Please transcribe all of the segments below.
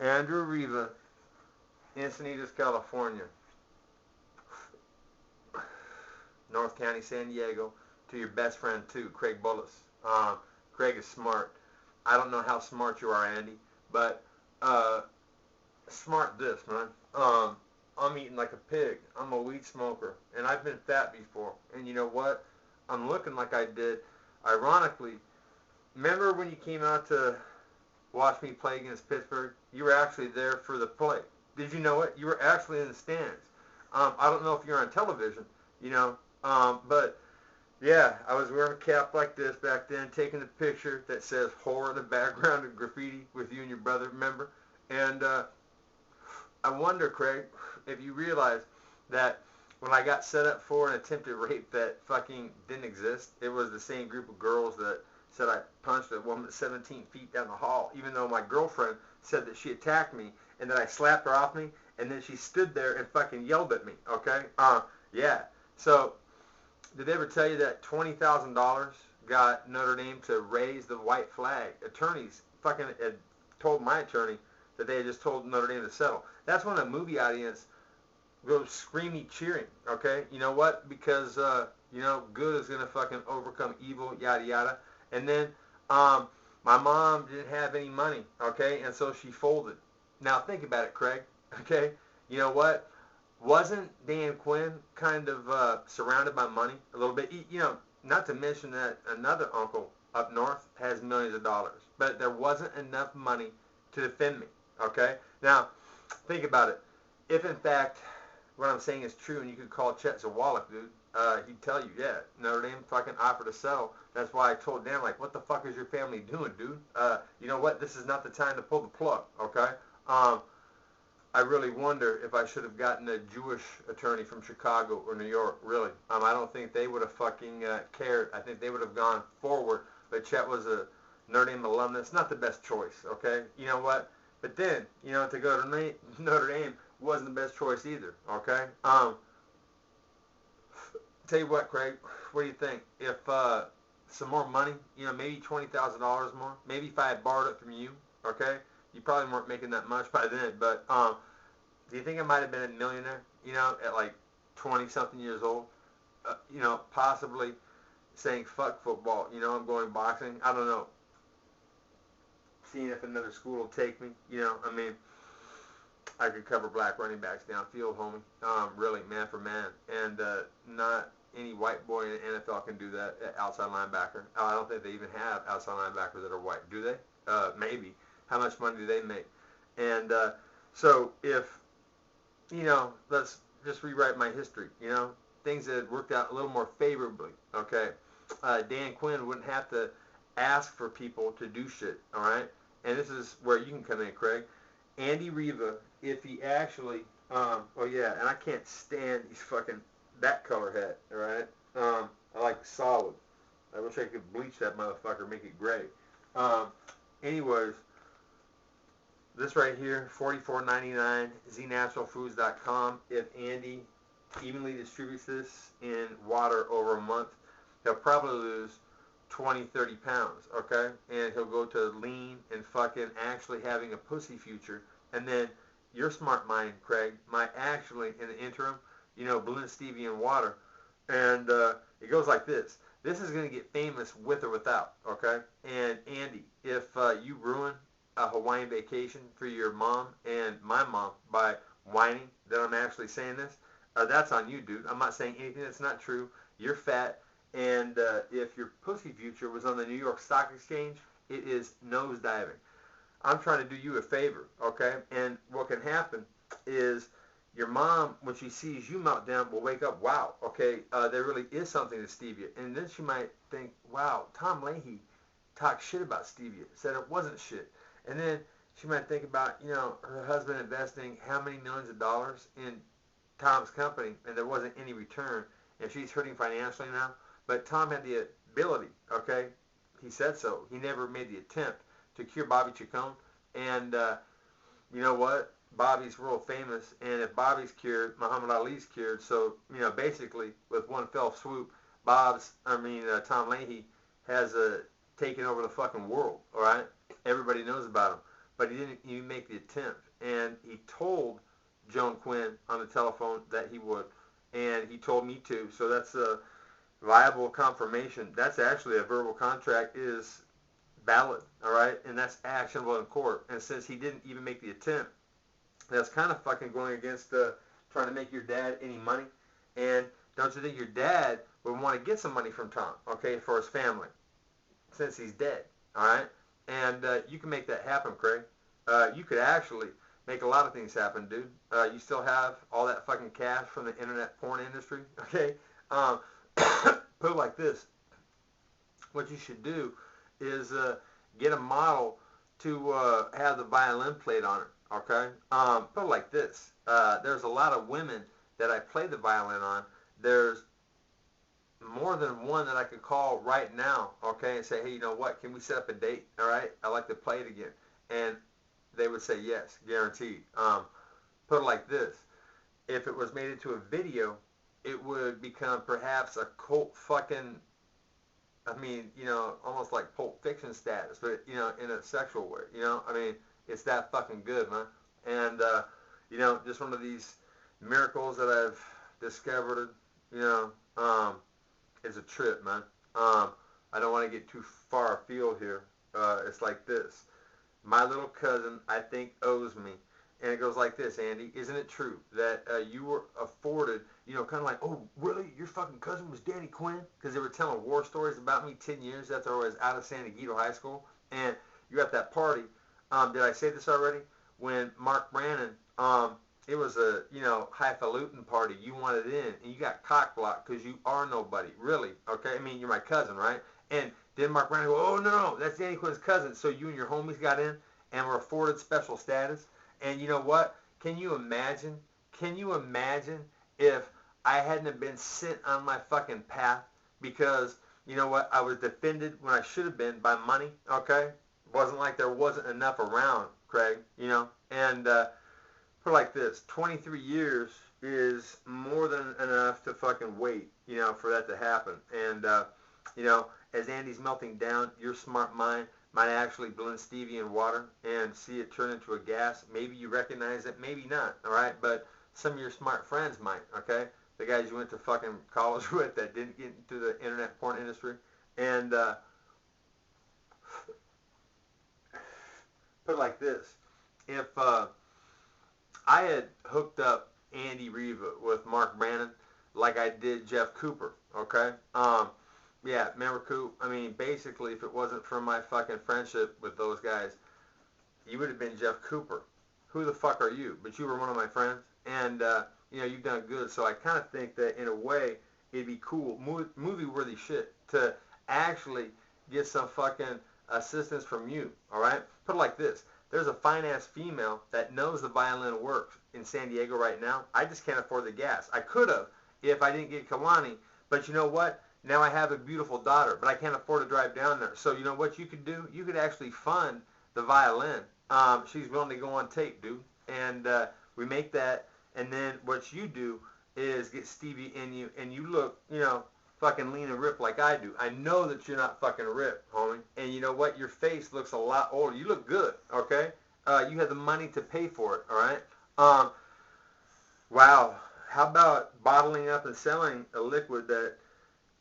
Andrew Reva, Encinitas, California, North County, San Diego, to your best friend too, Craig Bullis. Craig is smart. I don't know how smart you are, Andy, but smart this, man. I'm eating like a pig. I'm a weed smoker, and I've been fat before. And you know what? I'm looking like I did. Ironically, remember when you came out to watch me play against Pittsburgh? You were actually there for the play. Did you know it? You were actually in the stands. I don't know if you're on television, you know, but yeah, I was wearing a cap like this back then, taking the picture that says "whore" in the background of graffiti with you and your brother, remember? And I wonder, Craig, if you realize that when I got set up for an attempted rape that fucking didn't exist, it was the same group of girls that said I punched a woman 17 feet down the hall, even though my girlfriend said that she attacked me and that I slapped her off me, and then she stood there and fucking yelled at me, okay? Yeah. So, did they ever tell you that $20,000 got Notre Dame to raise the white flag? Attorneys fucking had told my attorney that they had just told Notre Dame to settle. That's when a movie audience goes screaming, cheering, okay? You know what? Because, good is going to fucking overcome evil, yada, yada. And then my mom didn't have any money, okay? And so she folded. Now, think about it, Craig, okay? You know what? Wasn't Dan Quinn kind of surrounded by money a little bit? You know, not to mention that another uncle up north has millions of dollars. But there wasn't enough money to defend me, okay? Now, think about it. If, in fact, what I'm saying is true and you could call Chet Zawalik, dude, he'd tell you, yeah, Notre Dame fucking offered to settle. That's why I told Dan, like, what the fuck is your family doing, dude? You know what? This is not the time to pull the plug, okay? I really wonder if I should have gotten a Jewish attorney from Chicago or New York, really. I don't think they would have fucking cared. I think they would have gone forward. But Chet was a Notre Dame alumnus. Not the best choice, okay? You know what? But then, to go to Notre Dame wasn't the best choice either, okay? Tell you what, Craig, what do you think? If some more money, maybe $20,000 more, maybe if I had borrowed it from you, okay? You probably weren't making that much by then, but do you think I might have been a millionaire, at like 20-something years old? Possibly saying, fuck football, I'm going boxing. I don't know. Seeing if another school will take me, I could cover black running backs downfield, homie. Really, man for man. And not any white boy in the NFL can do that at outside linebacker. I don't think they even have outside linebackers that are white. Do they? Maybe. How much money do they make? And so if, let's just rewrite my history, things that had worked out a little more favorably, okay? Dan Quinn wouldn't have to ask for people to do shit, all right? And this is where you can come in, Craig. Andy Reva, if he actually, and I can't stand these fucking, that color hat, all right? I like solid. I wish I could bleach that motherfucker, make it gray. Anyways, this right here, $44.99, znaturalfoods.com. If Andy evenly distributes this in water over a month, he'll probably lose 20, 30 pounds, okay? And he'll go to lean and fucking actually having a pussy future. And then your smart mind, Craig, might actually, in the interim, blend stevia in water. And it goes like this. This is going to get famous with or without, okay? And Andy, if you ruin a Hawaiian vacation for your mom and my mom by whining that I'm actually saying this, that's on you, dude. I'm not saying anything that's not true. You're fat. And if your pussy future was on the New York Stock Exchange, it is nosediving. I'm trying to do you a favor, okay? And what can happen is your mom, when she sees you melt down, will wake up, wow, okay, there really is something to stevia. And then she might think, wow, Tom Lahey talked shit about stevia, said it wasn't shit. And then she might think about, her husband investing how many millions of dollars in Tom's company, and there wasn't any return, and she's hurting financially now. But Tom had the ability, okay? He said so. He never made the attempt to cure Bobby Chacon. And you know what? Bobby's world famous. And if Bobby's cured, Muhammad Ali's cured. So, basically, with one fell swoop, Tom Lahey has taken over the fucking world, all right? Everybody knows about him. but he didn't even make the attempt. And he told Joan Quinn on the telephone that he would, and he told me too. So that's a viable confirmation. That's actually a verbal contract is valid, all right, and that's actionable in court. And since he didn't even make the attempt, that's kind of fucking going against trying to make your dad any money. And don't you think your dad would want to get some money from Tom, okay, for his family, since he's dead, all right? And you can make that happen, Craig. You could actually make a lot of things happen, dude. You still have all that fucking cash from the internet porn industry, okay? Put it like this. What you should do is get a model to have the violin played on it, okay? Put it like this. There's a lot of women that I play the violin on. There's more than one that I could call right now, okay, and say, hey, you know what, can we set up a date, all right? I'd like to play it again. And they would say yes, guaranteed. Put it like this. If it was made into a video, it would become perhaps a cult fucking, I mean, you know, almost like Pulp Fiction status, but, you know, in a sexual way, you know? I mean, it's that fucking good, man. And, you know, just one of these miracles that I've discovered, you know, is a trip, man. I don't want to get too far afield here. It's like this. My little cousin, I think, owes me. And it goes like this, Andy. Isn't it true that you were afforded, you know, kind of like, oh, really? Your fucking cousin was Danny Quinn? Because they were telling war stories about me 10 years after I was out of San Diego High School. And you were at that party. Did I say this already? When Mark Brannon, it was a, you know, highfalutin party. You wanted in, and you got cock-blocked because you are nobody. Really, okay? I mean, you're my cousin, right? And then Mark Brannon go, oh, no, that's Danny Quinn's cousin. So you and your homies got in and were afforded special status. And you know what? Can you imagine if I hadn't have been sent on my fucking path because, you know what, I was defended when I should have been by money, okay? It wasn't like there wasn't enough around, Craig, you know? And put it like this, 23 years is more than enough to fucking wait, you know, for that to happen. And, you know, as Andy's melting down, your smart mind might actually blend stevia in water and see it turn into a gas. Maybe you recognize it, maybe not, all right? But some of your smart friends might, okay? The guys you went to fucking college with that didn't get into the internet porn industry. And put it like this. If I had hooked up Andy Reva with Mark Brannon like I did Jeff Cooper, okay? Yeah, remember Coop? I mean, basically, if it wasn't for my fucking friendship with those guys, you would have been Jeff Cooper. Who the fuck are you? But you were one of my friends, and, you know, you've done good. So I kind of think that, in a way, it'd be cool, movie-worthy shit, to actually get some fucking assistance from you, all right? Put it like this. There's a fine-ass female that knows the violin works in San Diego right now. I just can't afford the gas. I could have if I didn't get Kalani, but you know what? Now I have a beautiful daughter, but I can't afford to drive down there. So you know what you could do? You could actually fund the violin. She's willing to go on tape, dude. And we make that, and then what you do is get Stevie in you, and you look, you know, fucking lean and ripped like I do. I know that you're not fucking ripped, homie. And you know what? Your face looks a lot older. You look good, okay? You have the money to pay for it, all right? Wow. How about bottling up and selling a liquid that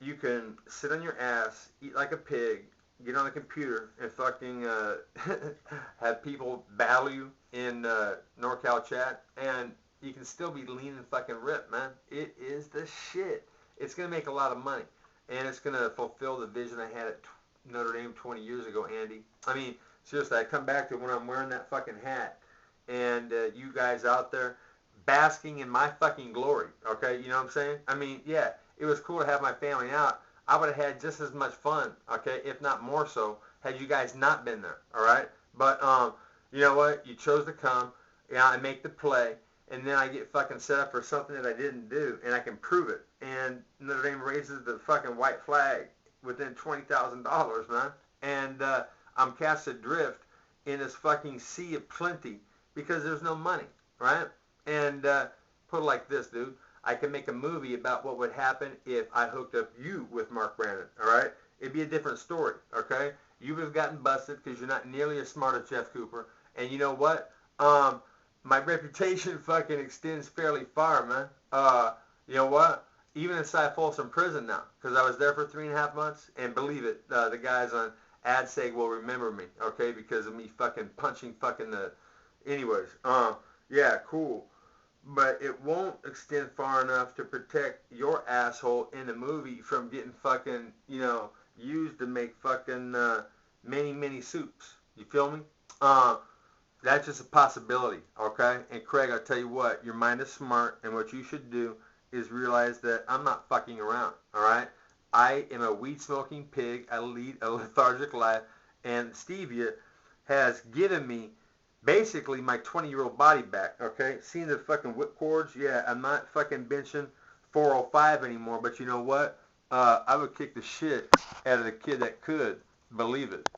you can sit on your ass, eat like a pig, get on a computer, and fucking have people battle you in NorCal chat, and you can still be lean and fucking ripped, man. It is the shit. It's going to make a lot of money, and it's going to fulfill the vision I had at Notre Dame 20 years ago, Andy. I mean, seriously, I come back to when I'm wearing that fucking hat, and you guys out there basking in my fucking glory, okay? You know what I'm saying? I mean, yeah, it was cool to have my family out. I would have had just as much fun, okay, if not more so, had you guys not been there, all right? But, you know what? You chose to come. Yeah, I make the play, and then I get fucking set up for something that I didn't do, and I can prove it. And Notre Dame raises the fucking white flag within $20,000, man. And I'm cast adrift in this fucking sea of plenty because there's no money, right? And put it like this, dude. I can make a movie about what would happen if I hooked up you with Mark Brannon, all right? It'd be a different story, okay? You would have gotten busted because you're not nearly as smart as Jeff Cooper, And you know what? My reputation fucking extends fairly far, man. You know what? Even inside Folsom Prison now, because I was there for 3.5 months, and believe it, the guys on AdSeg will remember me, okay, because of me fucking punching fucking the. Anyways, yeah, cool. But it won't extend far enough to protect your asshole in the movie from getting fucking, used to make fucking many soups. You feel me? That's just a possibility, okay? And Craig, I'll tell you what, your mind is smart, and what you should do is realize that I'm not fucking around, all right? I am a weed-smoking pig. I lead a lethargic life, and stevia has given me basically my 20-year-old body back, okay? Seeing the fucking whip cords, yeah, I'm not fucking benching 405 anymore, but you know what? I would kick the shit out of the kid that could. Believe it.